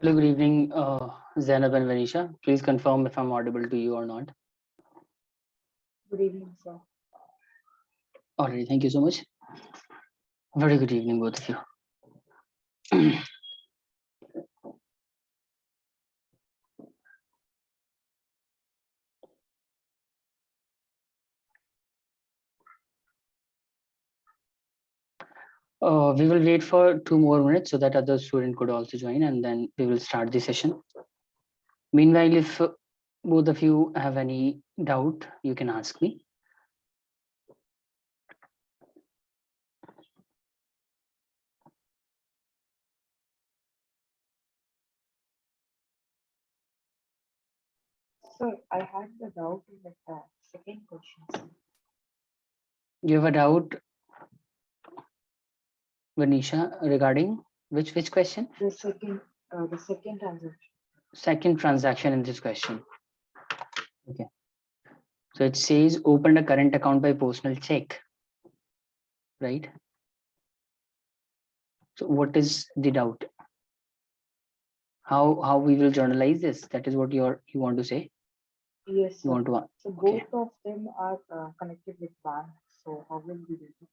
Hello, good evening, Zainab and Vanisha. Please confirm if I'm audible to you or not. Good evening, sir. Alright, thank you so much. Very good evening, both of you. We will wait for 2 more minutes so that other student could also join, and then we will start the session. Meanwhile, if both of you have any doubt, you can ask me. Sir, I had the doubt in the second question, sir. You have a doubt, Vanisha, regarding which question? The second transaction. Second transaction in this question. Okay. So it says opened a current account by postal check, right? So what is the doubt? How we will journalize this? That is what you want to say. Yes, You sir. want to So okay. both of them are connected with bank. So how will we do it?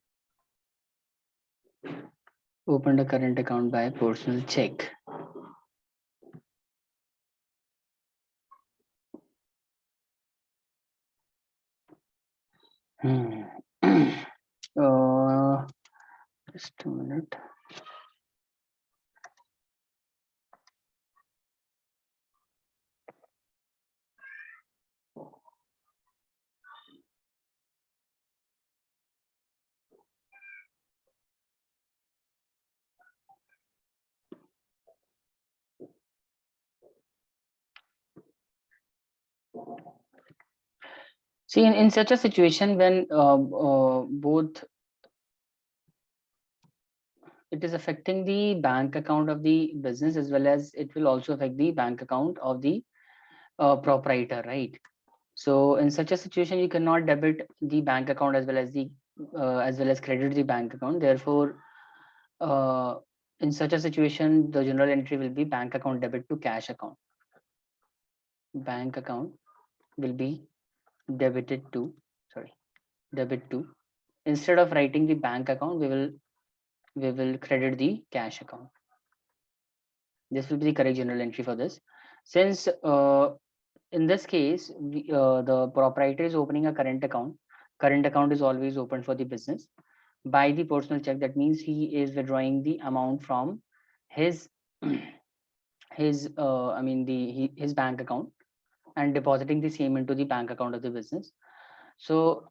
Opened a current account by personal check. Just a minute. See, in such a situation when both it is affecting the bank account of the business as well as it will also affect the bank account of the proprietor, right? So in such a situation, you cannot debit the bank account as well as credit the bank account. Therefore, in such a situation, the general entry will be bank account debit to cash account. Bank account will be debited to, sorry, debit to. Instead of writing the bank account, we will credit the cash account. This will be the correct general entry for this. Since in this case, the proprietor is opening a current account. Current account is always open for the business by the personal check. That means he is withdrawing the amount from his his bank account and depositing the same into the bank account of the business. So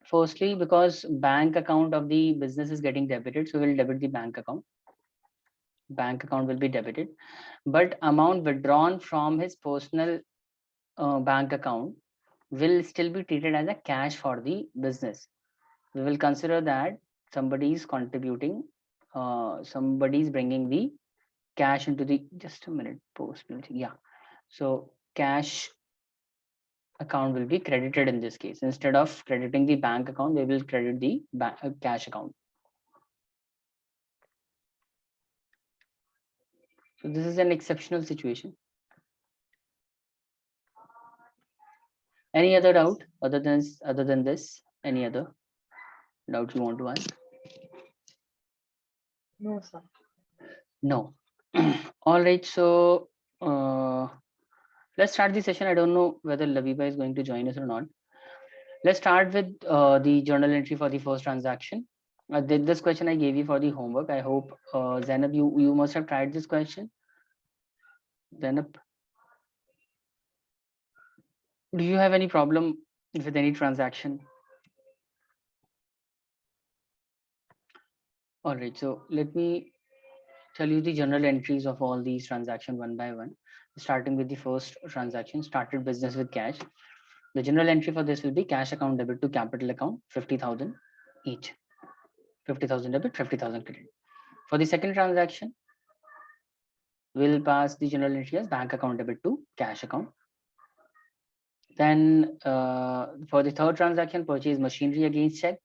firstly, because bank account of the business is getting debited, so we'll debit the bank account. Bank account will be debited, but amount withdrawn from his personal bank account will still be treated as a cash for the business. We will consider that somebody is contributing, somebody is bringing the cash into the, just a minute, personal, yeah. So cash account will be credited in this case. Instead of crediting the bank account, they will credit the cash account. So this is an exceptional situation. Any other doubt other than this? Any other doubt you want to ask? No, sir. No. All right. So let's start the session. I don't know whether Laviba is going to join us or not. Let's start with the journal entry for the first transaction. This question I gave you for the homework. I hope Zainab, you must have tried this question. Zainab, do you have any problem with any transaction? All right. So let me tell you the journal entries of all these transactions one by one. Starting with the first transaction, started business with cash. The general entry for this will be cash account debit to capital account 50,000 each. 50,000 debit, 50,000 credit. For the second transaction, we'll pass the general entry as bank account debit to cash account. Then for the third transaction, purchase machinery against check.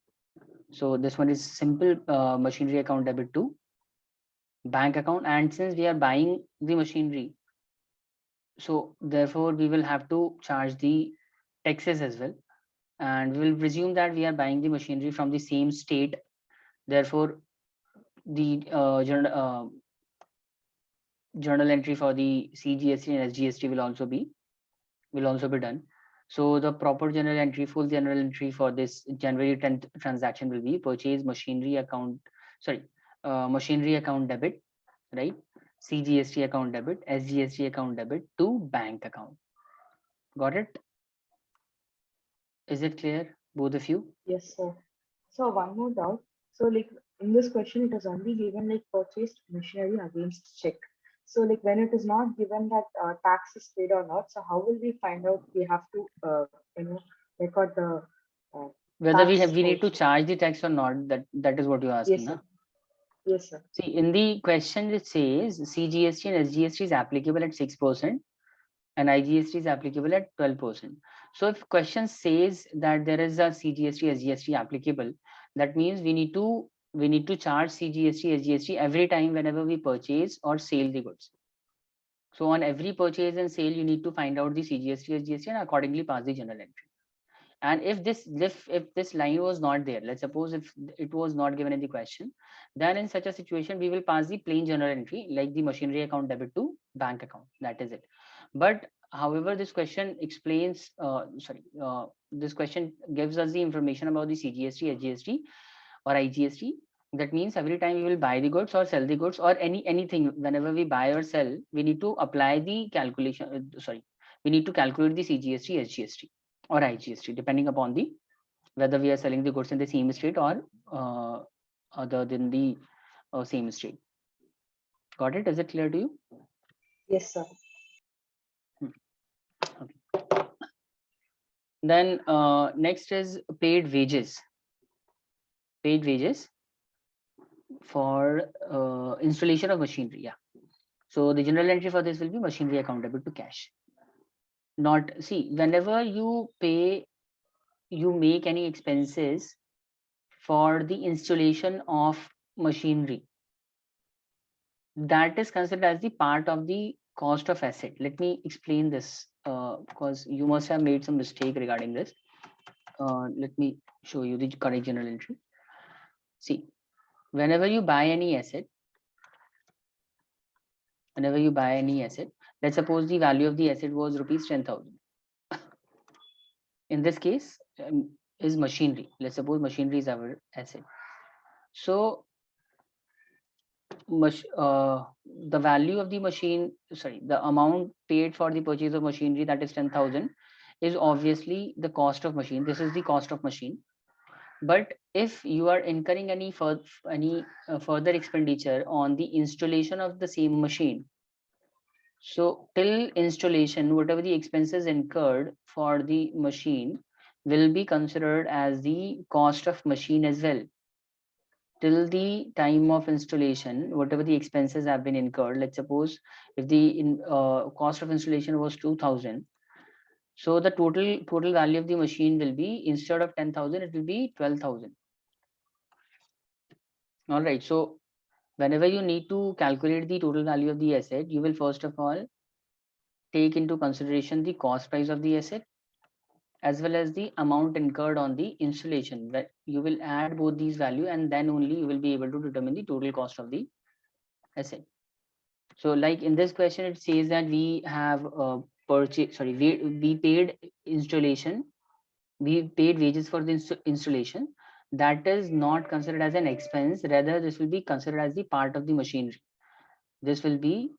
So this one is simple machinery account debit to bank account, and since we are buying the machinery, so therefore we will have to charge the taxes as well, and we will presume that we are buying the machinery from the same state. Therefore the journal entry for the CGST and SGST will also be done. So the proper journal entry, full journal entry for this January 10th transaction will be purchase machinery account, sorry, machinery account debit, right? CGST account debit, SGST account debit to bank account. Got it? Is it clear, both of you? Yes, sir. So one more doubt. So like in this question, it is only given like purchased machinery against check. So like when it is not given that tax is paid or not, so how will we find out we have to record the uh, Whether tax we need to also? charge the tax or not, that is what you're asking, Yes, na? sir. Yes, sir. See, in the question it says CGST and SGST is applicable at 6%, and IGST is applicable at 12%. So if question says that there is a CGST SGST applicable, that means we need to charge CGST SGST every time whenever we purchase or sell the goods. So on every purchase and sale, you need to find out the CGST SGST and accordingly pass the journal entry. And if this line was not there, let's suppose if it was not given in the question, then in such a situation we will pass the plain journal entry like the machinery account debit to bank account. That is it. But however, this question explains, this question gives us the information about the CGST, HGST or IGST. That means every time we will buy the goods or sell the goods or anything, whenever we buy or sell, we need to apply the calculation. We need to calculate the CGST, HGST or IGST depending upon the whether we are selling the goods in the same state or other than the same state. Got it? Is it clear to you? Yes, sir. Hmm. Okay. Then next is paid wages. Paid wages for installation of machinery. Yeah. So the general entry for this will be machinery account debit to cash. Not, see, whenever you make any expenses for the installation of machinery, that is considered as the part of the cost of asset. Let me explain this because you must have made some mistake regarding this. Let me show you the correct journal entry. See, whenever you buy any asset, let's suppose the value of the asset was rupees 10,000. In this case, is machinery. Let's suppose machinery is our asset. So the value of the machine, sorry, the amount paid for the purchase of machinery, that is 10,000, is obviously the cost of machine. This is the cost of machine. But if you are incurring any further expenditure on the installation of the same machine, so till installation, whatever the expenses incurred for the machine will be considered as the cost of machine as well. Till the time of installation, whatever the expenses have been incurred, let's suppose if the cost of installation was 2,000, so the total value of the machine will be, instead of 10,000, it will be 12,000. All right. So whenever you need to calculate the total value of the asset, you will first of all take into consideration the cost price of the asset as well as the amount incurred on the installation. That you will add both these value, and then only you will be able to determine the total cost of the asset. So like in this question, it says that we have we paid installation, we paid wages for the installation. That is not considered as an expense, rather this will be considered as the part of the machinery. This will be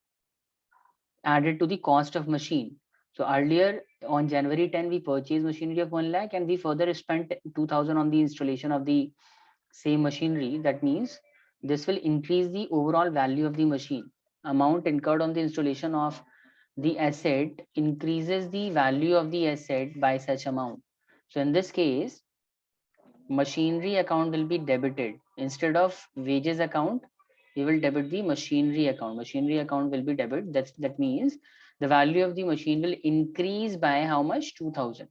added to the cost of machine. So earlier on January 10, we purchased machinery of 1 lakh and we further spent 2,000 on the installation of the same machinery. That means this will increase the overall value of the machine. Amount incurred on the installation of the asset increases the value of the asset by such amount. So in this case, machinery account will be debited. Instead of wages account, we will debit the machinery account. Machinery account will be debit. That means the value of the machine will increase by how much? 2,000.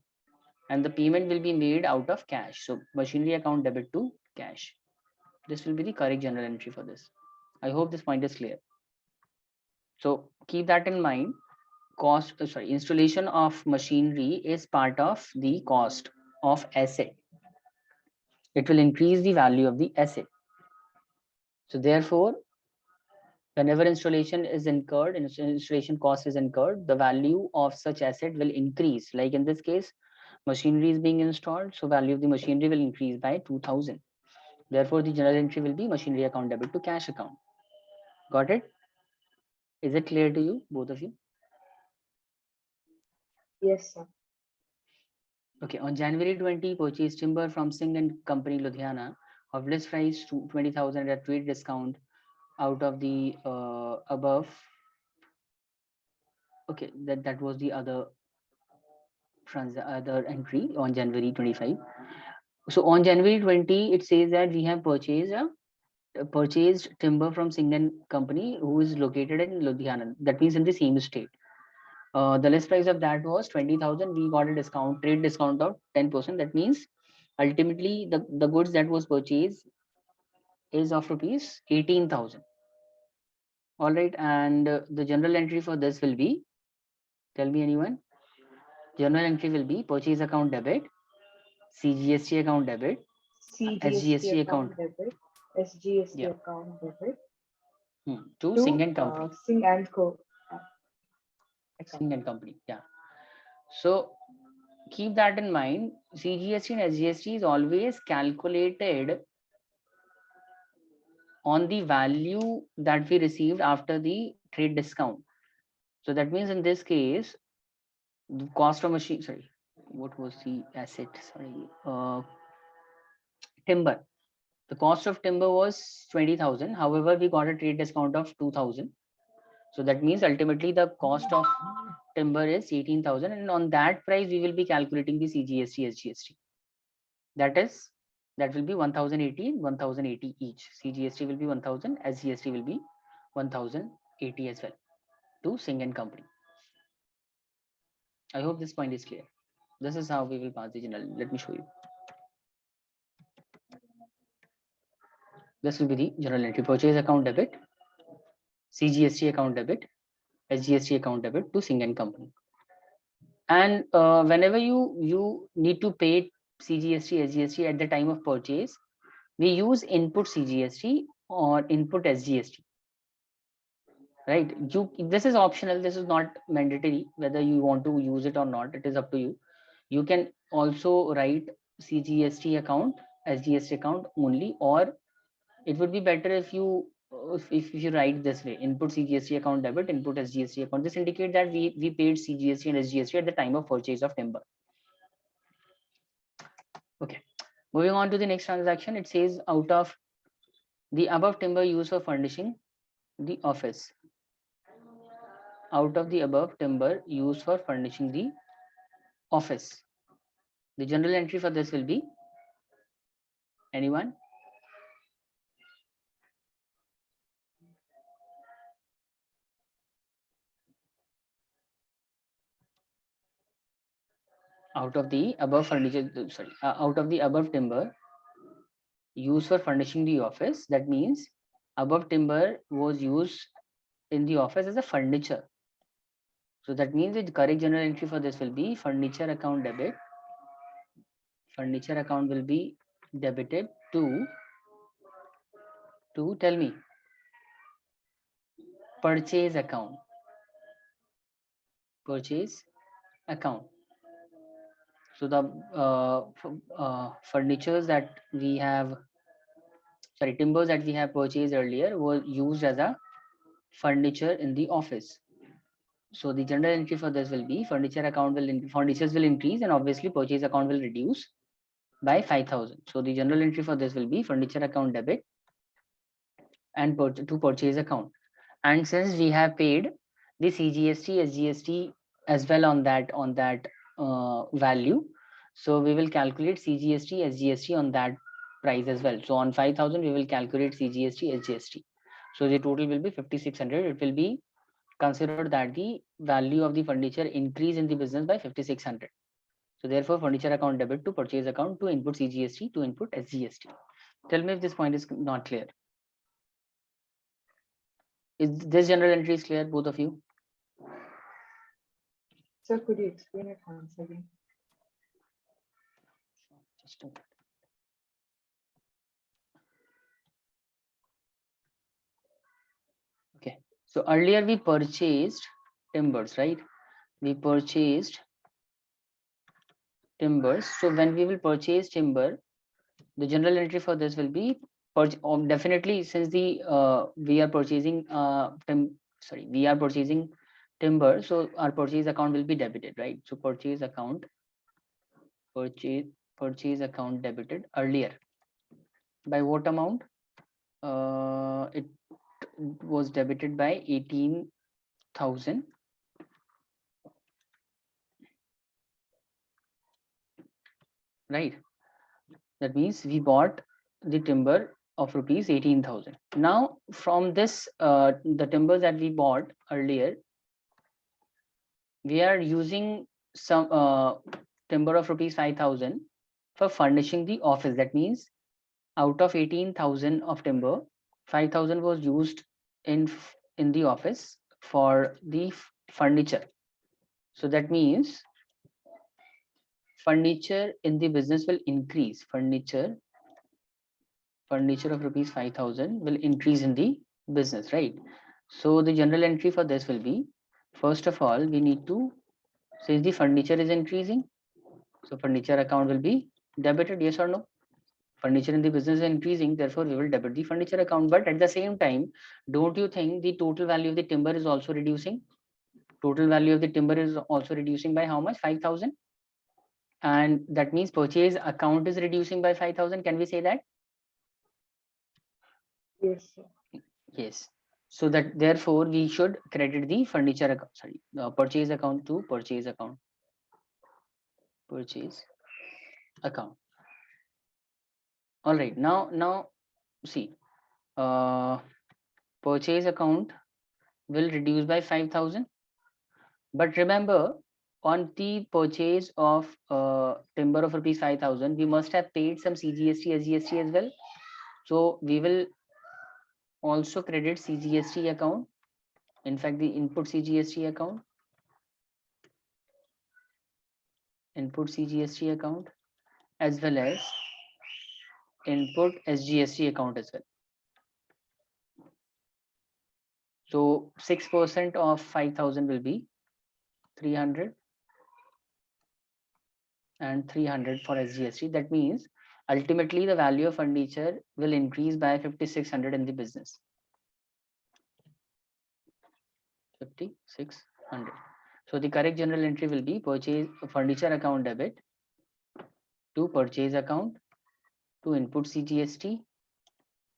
And the payment will be made out of cash. So machinery account debit to cash. This will be the correct journal entry for this. I hope this point is clear. So keep that in mind. Installation of machinery is part of the cost of asset. It will increase the value of the asset. So therefore, whenever installation is incurred, installation cost is incurred, the value of such asset will increase. Like in this case, machinery is being installed, so value of the machinery will increase by 2000. Therefore, the general entry will be machinery account debit to cash account. Got it? Is it clear to you, both of you? Yes, sir. Okay, on January 20, purchase timber from Singh and Company, Ludhiana, of list price to 20,000 at trade discount out of the above. Okay, that was the other entry on January 25. So on January 20, it says that we have purchased timber from Singh and Company, who is located in Ludhiana. That means in the same state. The list price of that was 20,000. We got a discount, trade discount of 10%. That means ultimately the goods that was purchased is of rupees 18,000. All right, and the general entry for this will be, tell me anyone. Journal entry will be purchase account debit, CGST account debit, CGST SGST account, account debit, SGST yeah, account debit to Singh to and Company. Singh and Co. account. Singh and Company, yeah. So keep that in mind. CGST and SGST is always calculated on the value that we received after the trade discount. So that means in this case, the cost of machine, sorry, what was the asset? Sorry, timber. The cost of timber was 20,000. However, we got a trade discount of 2,000. So that means ultimately the cost of timber is 18,000, and on that price we will be calculating the CGST, SGST. That will be 1,080, 1,080 each. CGST will be 1,000, SGST will be 1,080 as well to Singh and Company. I hope this point is clear. This is how we will pass the general. Let me show you. This will be the general entry: purchase account debit, CGST account debit, SGST account debit to Singh and Company. And whenever you need to pay CGST, SGST at the time of purchase, we use input CGST or input SGST. Right? This is optional. This is not mandatory. Whether you want to use it or not, it is up to you. You can also write CGST account, SGST account only, or it would be better if you write this way: input CGST account debit, input SGST account. This indicate that we paid CGST and SGST at the time of purchase of timber. Okay, moving on to the next transaction. It says, out of the above timber used for furnishing the office, out of the above timber used for furnishing the office, the general entry for this will be, anyone? Out of the above furniture, sorry, out of the above timber used for furnishing the office, that means above timber was used in the office as a furniture. So that means the correct general entry for this will be furniture account debit. Furniture account will be debited to tell me, purchase account. Purchase account. So the furnitures that we have, sorry, timbers that we have purchased earlier were used as a furniture in the office. So the general entry for this will be furnitures will increase, and obviously purchase account will reduce by 5,000. So the general entry for this will be furniture account debit and to purchase account. And since we have paid the CGST, SGST as well on that value, so we will calculate CGST, SGST on that price as well. So on 5,000 we will calculate CGST, SGST. So the total will be 5,600. It will be considered that the value of the furniture increase in the business by 5,600. So therefore, furniture account debit to purchase account to input CGST to input SGST. Tell me if this point is not clear. Is this general entry is clear, both of you? Sir, could you explain it once again? Just a minute. Okay. So earlier we purchased timbers, right? We purchased timbers. So when we will purchase timber, the general entry for this will be definitely, since the we are purchasing we are purchasing timber, so our purchase account will be debited, right? So purchase purchase account debited earlier by what amount? It was debited by 18,000, right? That means we bought the timber of rupees 18,000. Now from this the timber that we bought earlier, we are using some timber of rupees 5,000 for furnishing the office. That means out of 18,000 of timber, 5,000 was used in the office for the furniture. So that means furniture in the business will increase. Furniture of rupees 5,000 will increase in the business, right? So the general entry for this will be, first of all, we need to, since the furniture is increasing, so furniture account will be debited, yes or no? Furniture in the business is increasing, therefore we will debit the furniture account. But at the same time, don't you think the total value of the timber is also reducing? Total value of the timber is also reducing by how much? 5,000. And that means purchase account is reducing by 5,000. Can we say that? Yes, sir. Yes. So that therefore we should credit the furniture account, purchase account to purchase account. Purchase account. All right. Now see, purchase account will reduce by 5,000. But remember, on the purchase of timber of rupees 5,000, we must have paid some CGST, SGST as well. So we will also credit CGST account. In fact, the input CGST account, as well as input SGST account as well. So 6% of 5,000 will be 300 and 300 for SGST. That means ultimately the value of furniture will increase by 5,600 in the business. 5,600. So the correct general entry will be purchase furniture account debit to purchase account to input CGST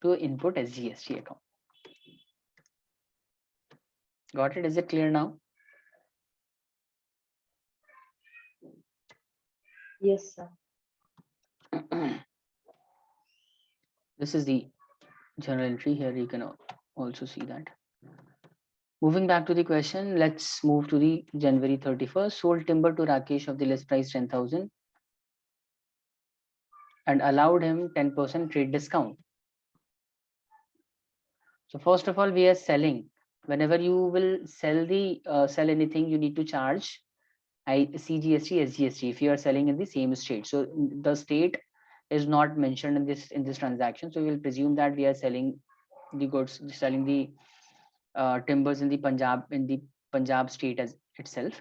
to input SGST account. Got it? Is it clear now? Yes, sir. This is the general entry. Here you can also see that. Moving back to the question, let's move to the January 31st. Sold timber to Rakesh of the list price 10,000 and allowed him 10% trade discount. So first of all, we are selling. Whenever you will sell anything, you need to charge CGST, SGST if you are selling in the same state. So the state is not mentioned in this transaction. So we will presume that we are selling the goods, selling the timbers in the Punjab state as itself.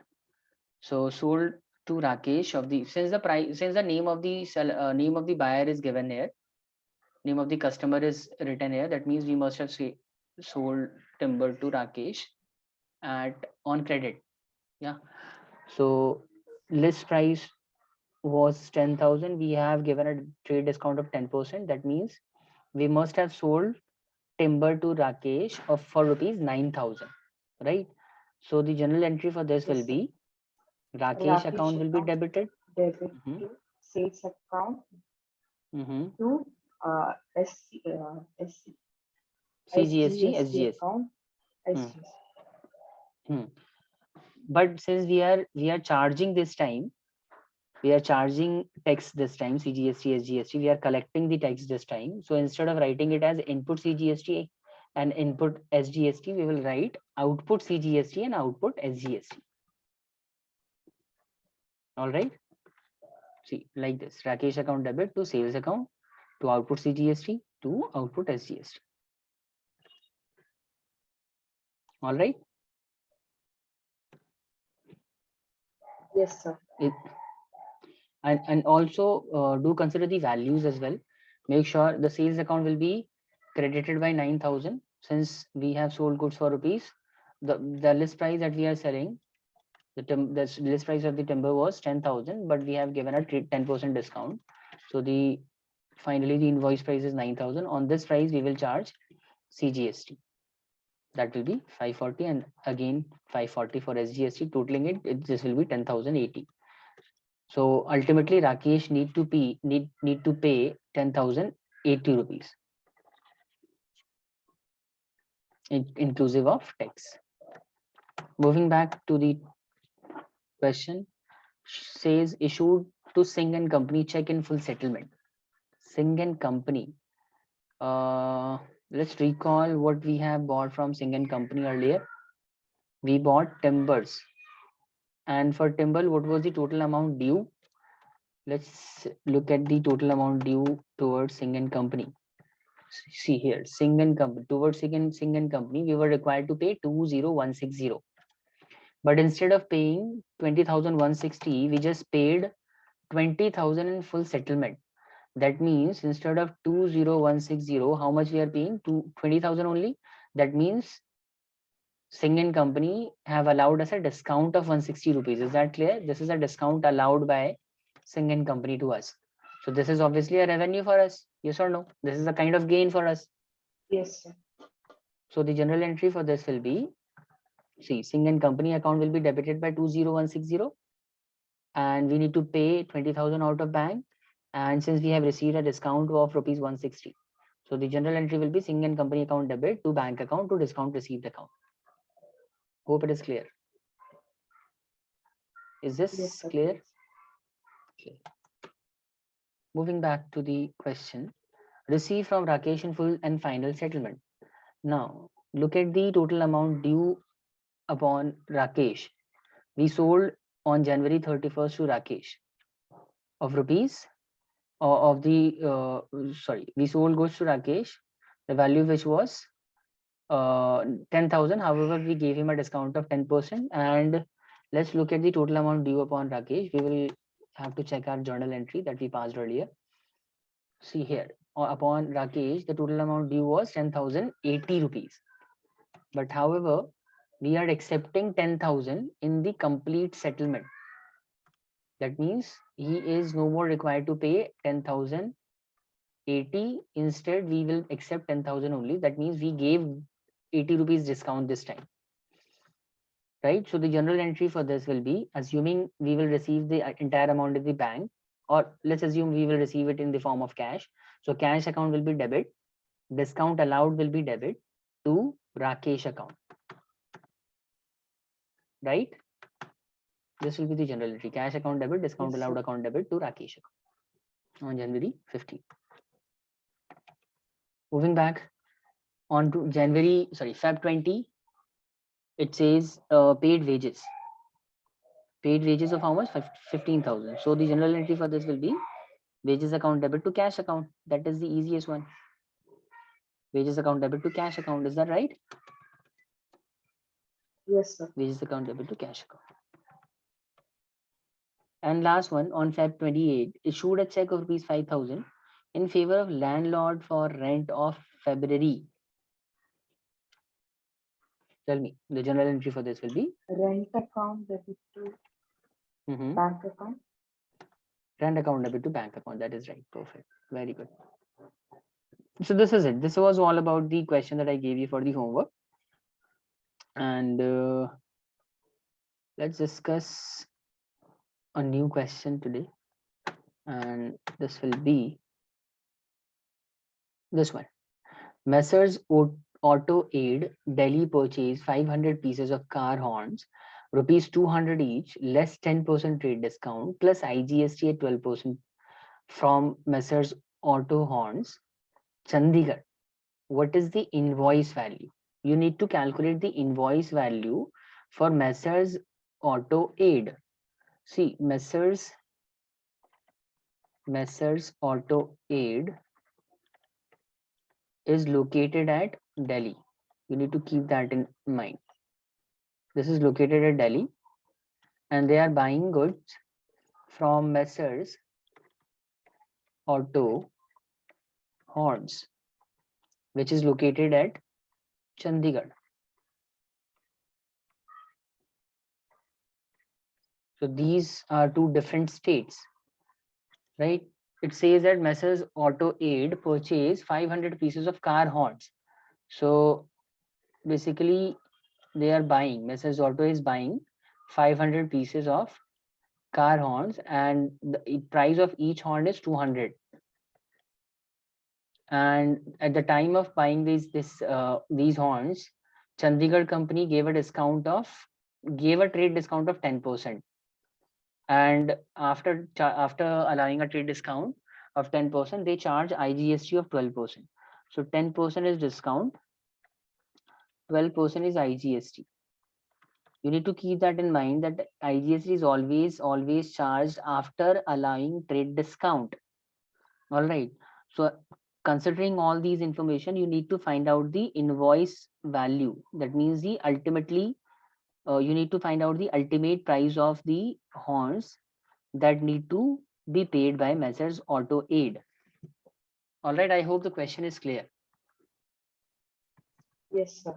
So sold to Rakesh of the, since the name of the buyer is given here, name of the customer is written here, that means we must have sold timber to Rakesh on credit. Yeah. So list price was 10,000. We have given a trade discount of 10%. That means we must have sold timber to Rakesh for rupees 9,000, right? So the general entry for this will Yes, sir. be Rakesh Rakesh account will be account debited. debit Mhm, to sales account mhm. to CGST, SGST SGS. account, Hmm, SGST. hmm. But since we are charging this time, we are charging tax this time, CGST, SGST. We are collecting the tax this time. So instead of writing it as input CGST, and input SGST, we will write output CGST and output SGST. All right. See, like this, Rakesh account debit to sales account to output CGST to output SGST. All right. Yes, sir. And also do consider the values as well. Make sure the sales account will be credited by 9,000 since we have sold goods for rupees. The list price that we are selling, the list price of the timber was 10,000, but we have given a 10% discount. So finally the invoice price is 9,000. On this price we will charge CGST. That will be 540 and again 540 for SGST. Totaling it, this will be 10,080. So ultimately Rakesh need to pay 10,080 rupees inclusive of tax. Moving back to the question, says issued to Singh and Company check in full settlement. Singh and Company. Let's recall what we have bought from Singh and Company earlier. We bought timbers, and for timber, what was the total amount due? Let's look at the total amount due towards Singh and Company. See here, Singh and Company, towards Singh and Company, we were required to pay 20,160. But instead of paying 20,160, we just paid 20,000 in full settlement. That means instead of 20,160, how much we are paying? 20,000 only. That means Singh and Company have allowed us a discount of 160 rupees. Is that clear? This is a discount allowed by Singh and Company to us. So this is obviously a revenue for us. Yes or no? This is a kind of gain for us. Yes, sir. So the general entry for this will be, see, Singh and Company account will be debited by 20,160 and we need to pay 20,000 out of bank. And since we have received a discount of rupees 160, so the general entry will be Singh and Company account debit to bank account to discount received account. Hope it is clear. Is this Yes, sir. clear? Okay. Moving back to the question, received from Rakesh in full and final settlement. Now, look at the total amount due upon Rakesh. We sold on January 31st to Rakesh of rupees, we sold goods to Rakesh, the value which was 10,000. However, we gave him a discount of 10%. And let's look at the total amount due upon Rakesh. We will have to check our journal entry that we passed earlier. See here, upon Rakesh, the total amount due was 10,080 rupees. But however, we are accepting 10,000 in the complete settlement. That means he is no more required to pay 10,080. Instead, we will accept 10,000 only. That means we gave 80 rupees discount this time. Right? So the general entry for this will be, assuming we will receive the entire amount in the bank, or let's assume we will receive it in the form of cash. So cash account will be debit, discount allowed will be debit to Rakesh account. Right? This will be the general entry. Cash account debit, discount allowed account debit to Rakesh account on January 15th. Moving back on to Feb 20, it says paid wages. Paid wages of how much? 15,000. So the general entry for this will be wages account debit to cash account. That is the easiest one. Wages account debit to cash account. Is that right? Yes, sir. Wages account debit to cash account. And last one, on Feb 28, issued a check of rupees 5,000 in favor of landlord for rent of February. Tell me, the general entry for this will be? Rent account debit to bank account. Rent account debit to bank account. That is right. Perfect. Very good. So this is it. This was all about the question that I gave you for the homework. And let's discuss a new question today. And this will be this one. Messrs. Auto Aid Delhi purchase 500 pieces of car horns, rupees 200 each, less 10% trade discount, plus IGST at 12% from Messrs. Auto Horns, Chandigarh. what is the invoice value? You need to calculate the invoice value for Messrs Auto Aid. See, Messrs Auto Aid is located at Delhi. You need to keep that in mind. This is located at Delhi, and they are buying goods from Messrs Auto Horns, which is located at Chandigarh. So these are two different states, right? It says that Messrs Auto Aid purchased 500 pieces of car horns. So basically, they are buying, Messrs Auto is buying 500 pieces of car horns, and the price of each horn is 200. And at the time of buying these horns, Chandigarh company gave a trade discount of 10%. And after allowing a trade discount of 10%, they charge IGST of 12%. So 10% is discount, 12% is IGST. You need to keep that in mind, that IGST is always charged after allowing trade discount. All right. So considering all these information, you need to find out the invoice value. That means you need to find out the ultimate price of the horns that need to be paid by Messrs Auto Aid. All right. I hope the question is clear. Yes, sir.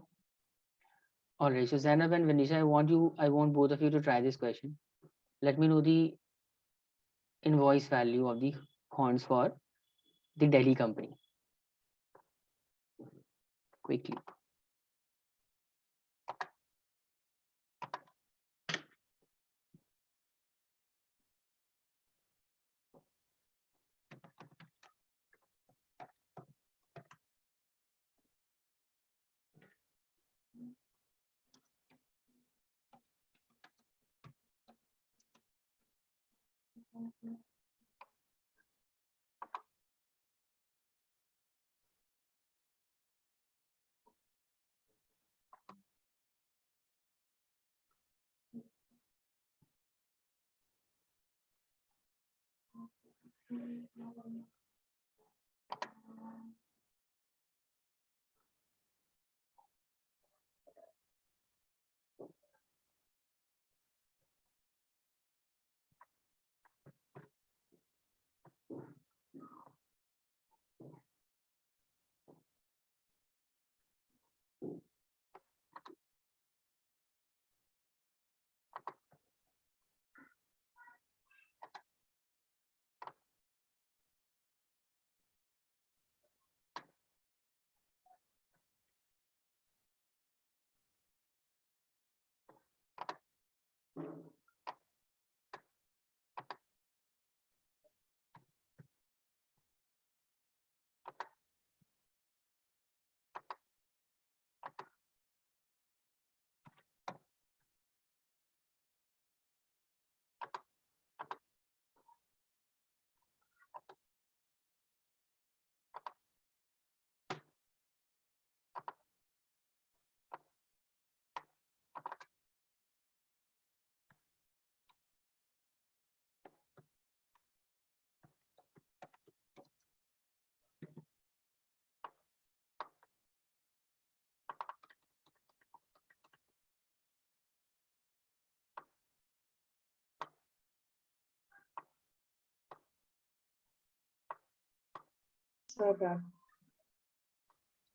All right. So Zainab and Venisha, I want both of you to try this question. Let me know the invoice value of the horns for the Delhi company quickly. So done.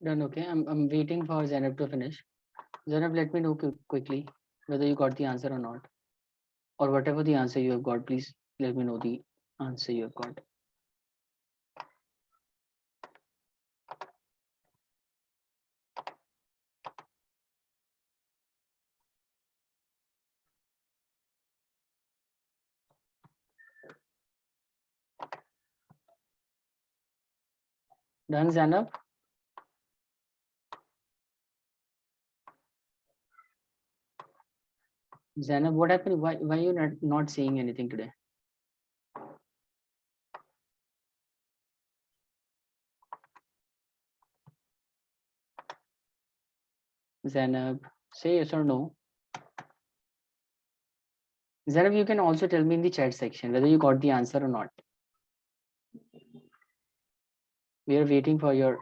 Done. Okay. I'm waiting for Zainab to finish. Zainab, let me know quickly whether you got the answer or not, or whatever the answer you have got. Please let me know the answer you have got. Done, Zainab? Zainab, what happened? Why you not saying anything today? Zainab, say yes or no. Zainab, you can also tell me in the chat section whether you got the answer or not. We are waiting for your.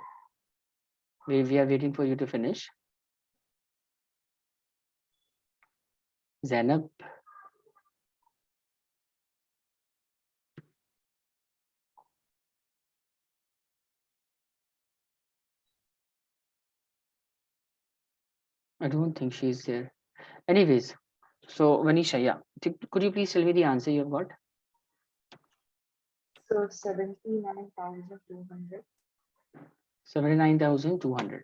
We are waiting for you to finish. Zainab, I don't think she's there. Anyways, so Vanisha, yeah, could you please tell me the answer you've got? So 79,200. 79,200.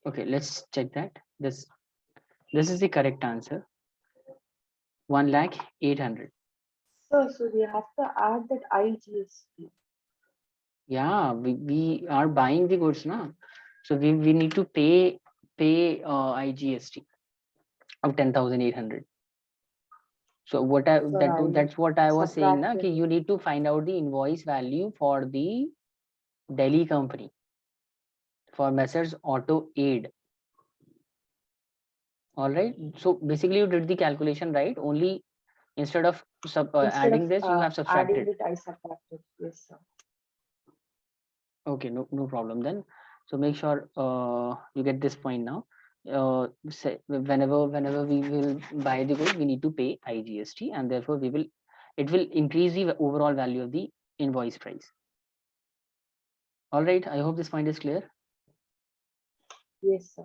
Okay, let's check that. This is the correct answer. 1,08,000. So we have to add that IGST. Yeah, we are buying the goods now, so we need to pay IGST of 10,800. So what I So that I'll that's what I was saying subtract na, it. कि you need to find out the invoice value for the Delhi company for Messrs Auto Aid. All right. So basically, you did the calculation right. Only instead of Instead of adding this, you have adding subtracted. it, I subtracted. Yes, sir. Okay, no problem then. So make sure you get this point now. Say, whenever we will buy the good, we need to pay IGST, and therefore it will increase the overall value of the invoice price. All right. I hope this point is clear. Yes, sir.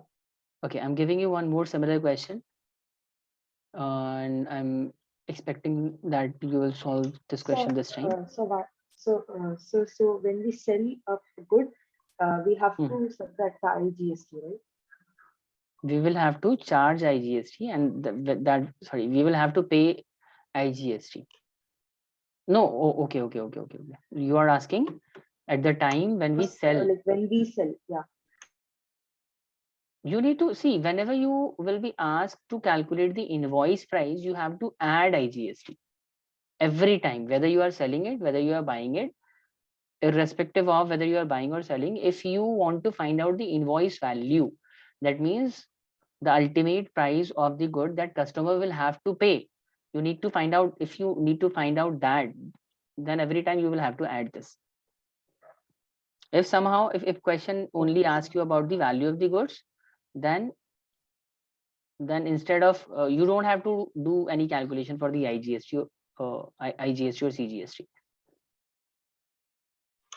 Okay, I'm giving you one more similar question, and I'm expecting that you will solve this question So, this time. so when we sell a good, we have Hmm. to subtract the IGST, right? We will have to charge IGST, and sorry, we will have to pay IGST. No, okay. You are asking at the time when we sell. Like when we sell, yeah. You need to see whenever you will be asked to calculate the invoice price, you have to add IGST every time, whether you are selling it, whether you are buying it, irrespective of whether you are buying or selling. If you want to find out the invoice value, that means the ultimate price of the good that customer will have to pay. You need to find out. If you need to find out that, then every time you will have to add this. If somehow if question only Okay, asks sir. you about the value of the goods, then instead of you don't have to do any calculation for the IGST, IGST or CGST.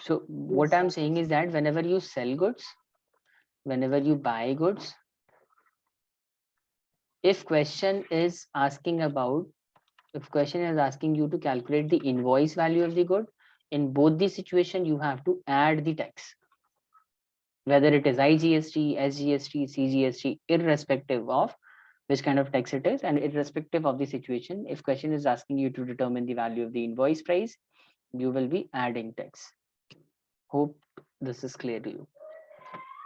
So what Yes, I'm sir. saying is that whenever you sell goods, whenever you buy goods, if question is asking about, if question is asking you to calculate the invoice value of the good, in both the situation you have to add the tax, whether it is IGST, SGST, CGST, irrespective of which kind of tax it is, and irrespective of the situation, if question is asking you to determine the value of the invoice price, you will be adding tax. Hope this is clear to you.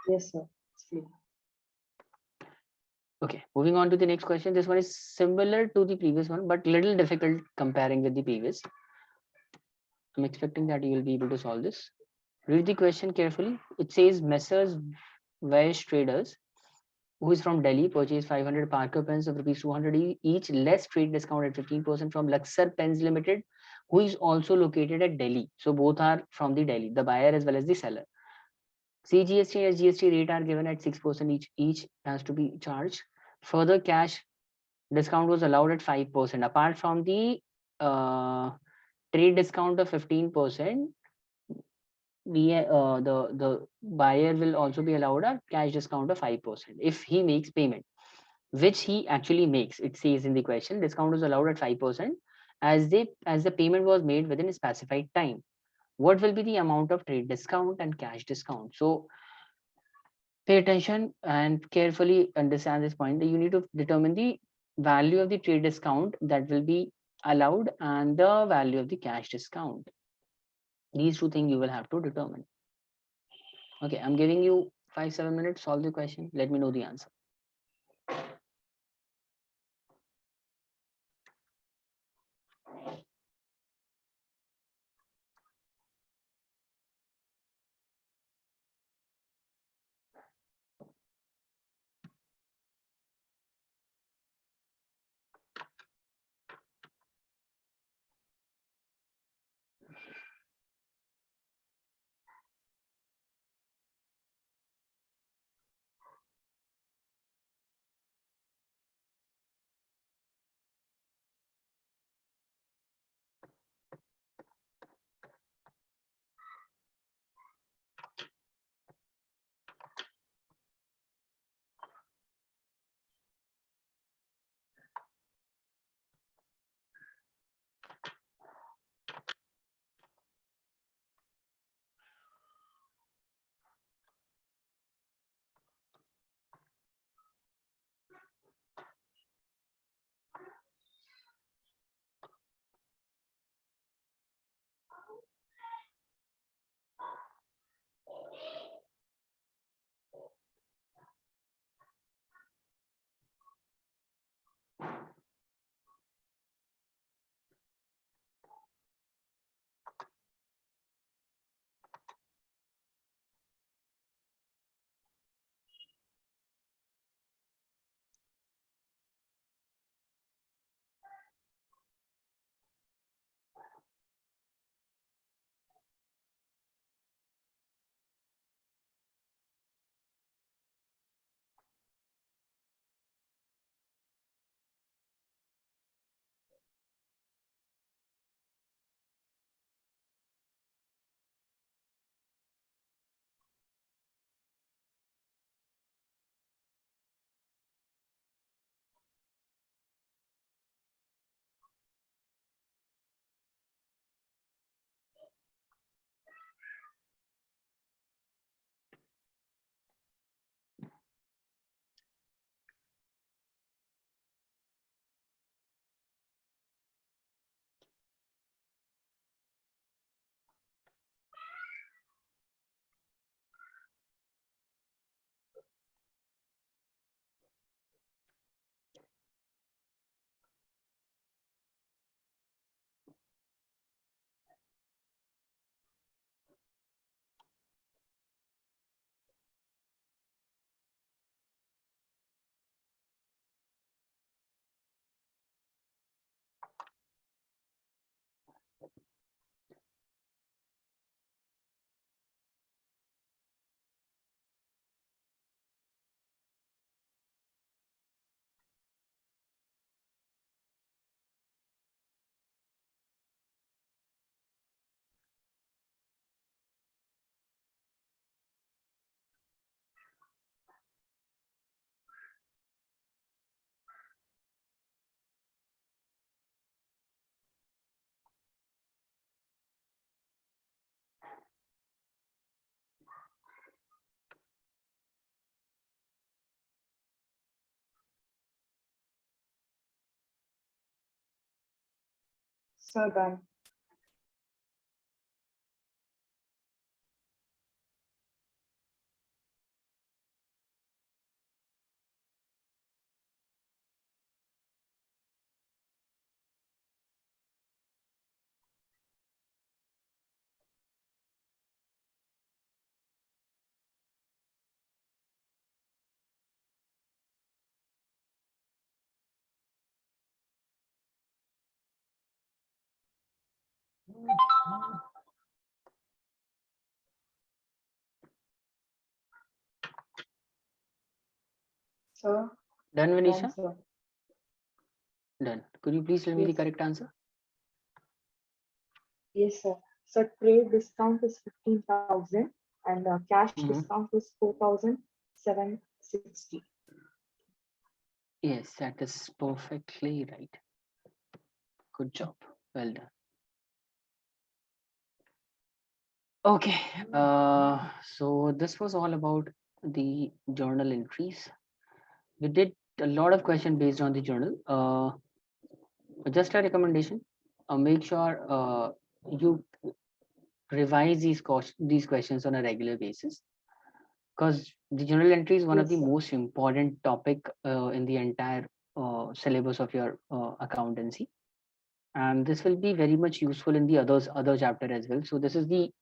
Yes, sir. It's clear. Okay, moving on to the next question. This one is similar to the previous one, but little difficult comparing with the previous. I'm expecting that you will be able to solve this. Read the question carefully. It says Messrs. Vash Traders, who is from Delhi, purchased 500 Parker pens of rupees 200 each, less trade discount at 15% from Luxor Pens Limited, who is also located at Delhi. So both are from the Delhi, the buyer as well as the seller. CGST and SGST rate are given at 6% each has to be charged. Further cash discount was allowed at 5%. Apart from the trade discount of 15%, the buyer will also be allowed a cash discount of 5% if he makes payment, which he actually makes. It says in the question, discount is allowed at 5% as the payment was made within a specified time. What will be the amount of trade discount and cash discount? So pay attention and carefully understand this point, that you need to determine the value of the trade discount that will be allowed and the value of the cash discount. These two things you will have to determine. Okay, I'm giving you 5-7 minutes, solve the question, let me know the answer. So done. So Done, done, Manisha? sir. Done. Could you please tell me the Yes, correct answer? yes, sir. So trade discount is 15,000 and cash Mhm. discount is 4,760. Yes, that is perfectly right. Good job. Well done. Okay. So this was all about the journal entries. We did a lot of question based on the journal. Just a recommendation. Make sure you revise these questions on a regular basis, because the journal entry is one of the Yes, sir. most important topic in the entire syllabus of your accountancy, and this will be very much useful in the other chapter as well. So this is the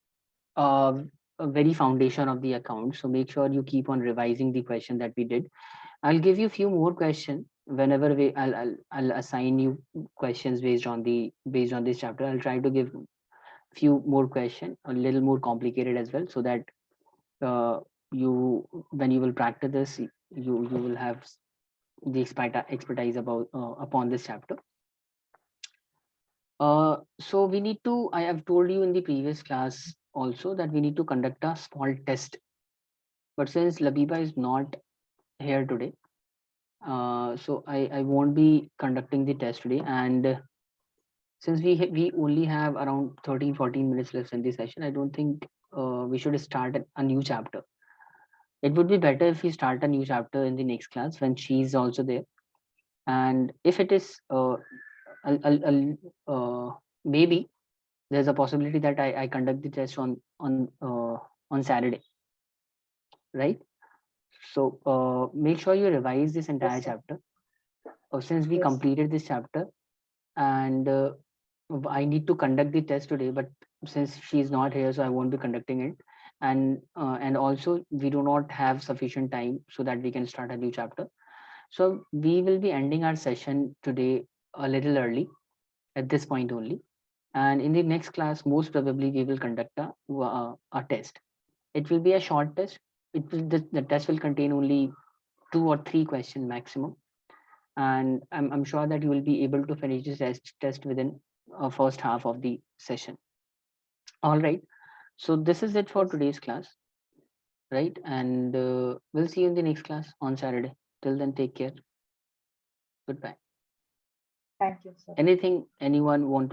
uh, very foundation of the account. So make sure you keep on revising the question that we did. I'll give you a few more questions whenever I'll assign you questions based on this chapter. I'll try to give few more question, a little more complicated as well, so that uh, you when you will practice this, you will have the expertise about upon this chapter. So we need to. I have told you in the previous class also that we need to conduct a small test. But since Labiba is not here today, so I won't be conducting the test today. And since we only have around 13-14 minutes left in the session, I don't think we should start a new chapter. It would be better if we start a new chapter in the next class when she's also there. And if it is, maybe there's a possibility that I conduct the test on Saturday, right? So make sure you revise this Yes, entire sir. chapter. Since we Yes, sir. completed this chapter, and I need to conduct the test today, but since she's not here, so I won't be conducting it. And also we do not have sufficient time so that we can start a new chapter. So we will be ending our session today a little early at this point only. And in the next class, most probably we will conduct a test. It will be a short test. The test will contain only 2 or 3 questions maximum, and I'm sure that you will be able to finish this test within first half of the session. All right. So this is it for Yes. today's class, right? And we'll see you in the next class on Saturday. Till then, take care. Goodbye. Thank you, sir. Anything anyone want to